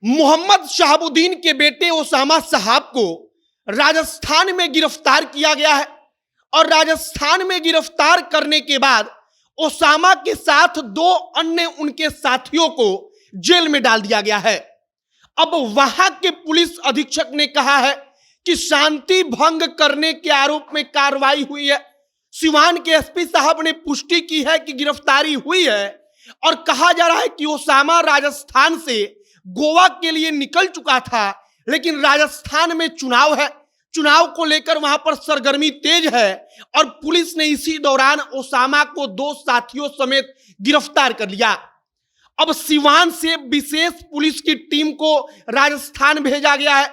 मोहम्मद शहाबुद्दीन के बेटे ओसामा साहब को राजस्थान में गिरफ्तार किया गया है और राजस्थान में गिरफ्तार करने के बाद ओसामा के साथ दो अन्य उनके साथियों को जेल में डाल दिया गया है। अब वहां के पुलिस अधीक्षक ने कहा है कि शांति भंग करने के आरोप में कार्रवाई हुई है। सिवान के एसपी साहब ने पुष्टि की है कि गिरफ्तारी हुई है और कहा जा रहा है कि ओसामा राजस्थान से गोवा के लिए निकल चुका था, लेकिन राजस्थान में चुनाव है, चुनाव को लेकर वहां पर सरगर्मी तेज है और पुलिस ने इसी दौरान ओसामा को दो साथियों समेत गिरफ्तार कर लिया। अब सिवान से विशेष पुलिस की टीम को राजस्थान भेजा गया है।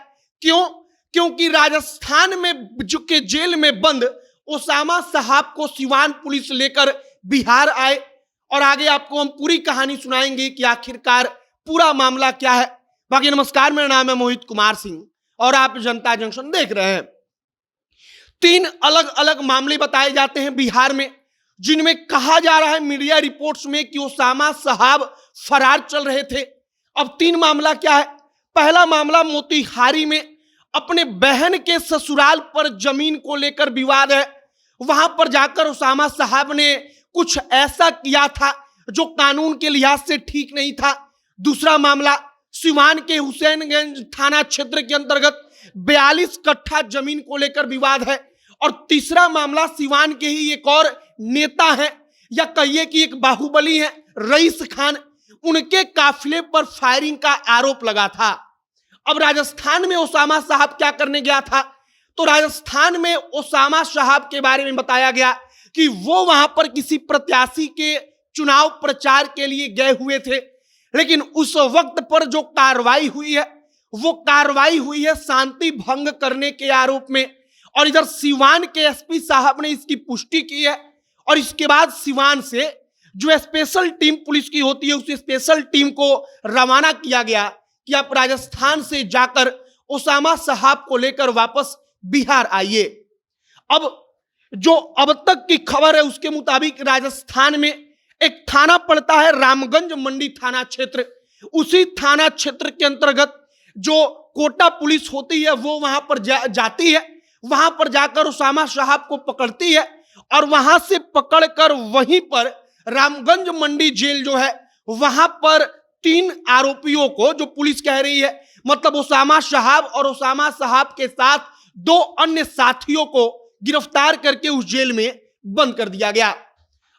क्योंकि राजस्थान में जो के जेल में बंद ओसामा साहब को सिवान पुलिस लेकर बिहार आए और आगे आपको हम पूरी कहानी सुनाएंगे कि आखिरकार पूरा मामला क्या है। बाकी नमस्कार, मेरा नाम है मोहित कुमार सिंह और आप जनता जंक्शन देख रहे हैं। तीन अलग अलग मामले बताए जाते हैं बिहार में, जिनमें कहा जा रहा है मीडिया रिपोर्ट्स में कि ओसामा साहब फरार चल रहे थे। अब तीन मामला क्या है। पहला मामला मोतिहारी में अपने बहन के ससुराल पर जमीन को लेकर विवाद है। वहां पर जाकर ओसामा साहब ने कुछ ऐसा किया था जो कानून के लिहाज से ठीक नहीं था। दूसरा मामला सिवान के हुसैनगंज थाना क्षेत्र के अंतर्गत 42 कट्ठा जमीन को लेकर विवाद है। और तीसरा मामला सिवान के ही एक और नेता है या कहिए कि एक बाहुबली है, रईस खान, उनके काफिले पर फायरिंग का आरोप लगा था। अब राजस्थान में ओसामा साहब क्या करने गया था, तो राजस्थान में ओसामा साहब के बारे में बताया गया कि वो वहां पर किसी प्रत्याशी के चुनाव प्रचार के लिए गए हुए थे, लेकिन उस वक्त पर जो कार्रवाई हुई है वो कार्रवाई हुई है शांति भंग करने के आरोप में। और इधर सिवान के एसपी साहब ने इसकी पुष्टि की है और इसके बाद सिवान से जो स्पेशल टीम पुलिस की होती है उस स्पेशल टीम को रवाना किया गया कि आप राजस्थान से जाकर ओसामा साहब को लेकर वापस बिहार आइए। अब जो अब तक की खबर है उसके मुताबिक राजस्थान में एक थाना पड़ता है रामगंज मंडी थाना क्षेत्र। उसी थाना क्षेत्र के अंतर्गत जो कोटा पुलिस होती है वो वहां पर जाती है। वहां पर जाकर ओसामा साहब को पकड़ती है और वहां से पकड़कर वहीं पर रामगंज मंडी जेल जो है वहां पर 3 आरोपियों को, जो पुलिस कह रही है, मतलब ओसामा साहब और ओसामा साहब के साथ 2 अन्य साथियों को गिरफ्तार करके उस जेल में बंद कर दिया गया।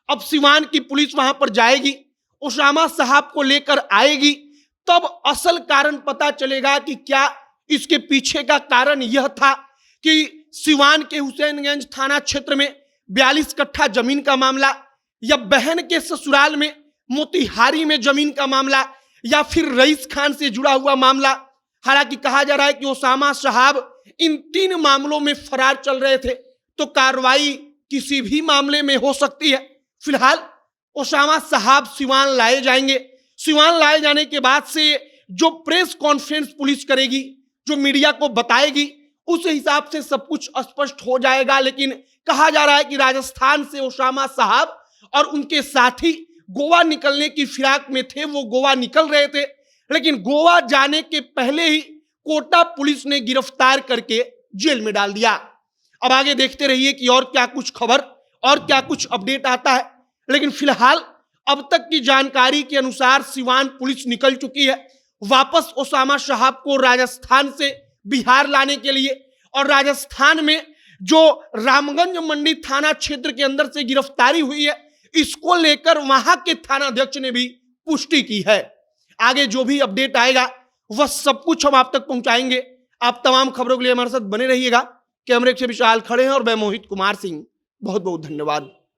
अब सिवान की पुलिस वहां पर जाएगी, ओसामा साहब को लेकर आएगी, तब असल कारण पता चलेगा कि क्या इसके पीछे का कारण यह था कि सिवान के हुसैनगंज थाना क्षेत्र में 42 कट्ठा जमीन का मामला, या बहन के ससुराल में मोतिहारी में जमीन का मामला, या फिर रईस खान से जुड़ा हुआ मामला। हालांकि कहा जा रहा है कि ओसामा साहब इन 3 मामलों में फरार चल रहे थे, तो कार्रवाई किसी भी मामले में हो सकती है। फिलहाल ओसामा साहब सिवान लाए जाएंगे। सिवान लाए जाने के बाद से जो प्रेस कॉन्फ्रेंस पुलिस करेगी, जो मीडिया को बताएगी, उस हिसाब से सब कुछ स्पष्ट हो जाएगा। लेकिन कहा जा रहा है कि राजस्थान से ओसामा साहब और उनके साथी गोवा निकलने की फिराक में थे। वो गोवा निकल रहे थे, लेकिन गोवा जाने के पहले ही कोटा पुलिस ने गिरफ्तार करके जेल में डाल दिया। अब आगे देखते रहिए कि और क्या कुछ खबर और क्या कुछ अपडेट आता है। लेकिन फिलहाल अब तक की जानकारी के अनुसार सिवान पुलिस निकल चुकी है वापस ओसामा साहब को राजस्थान से बिहार लाने के लिए। और राजस्थान में जो रामगंज मंडी थाना क्षेत्र के अंदर से गिरफ्तारी हुई है, इसको लेकर वहां के थाना अध्यक्ष ने भी पुष्टि की है। आगे जो भी अपडेट आएगा वह सब कुछ हम आप तक पहुंचाएंगे। आप तमाम खबरों के लिए हमारे साथ बने रहिएगा। कैमरे से विशाल खड़े हैं और मैं मोहित कुमार सिंह। बहुत बहुत धन्यवाद।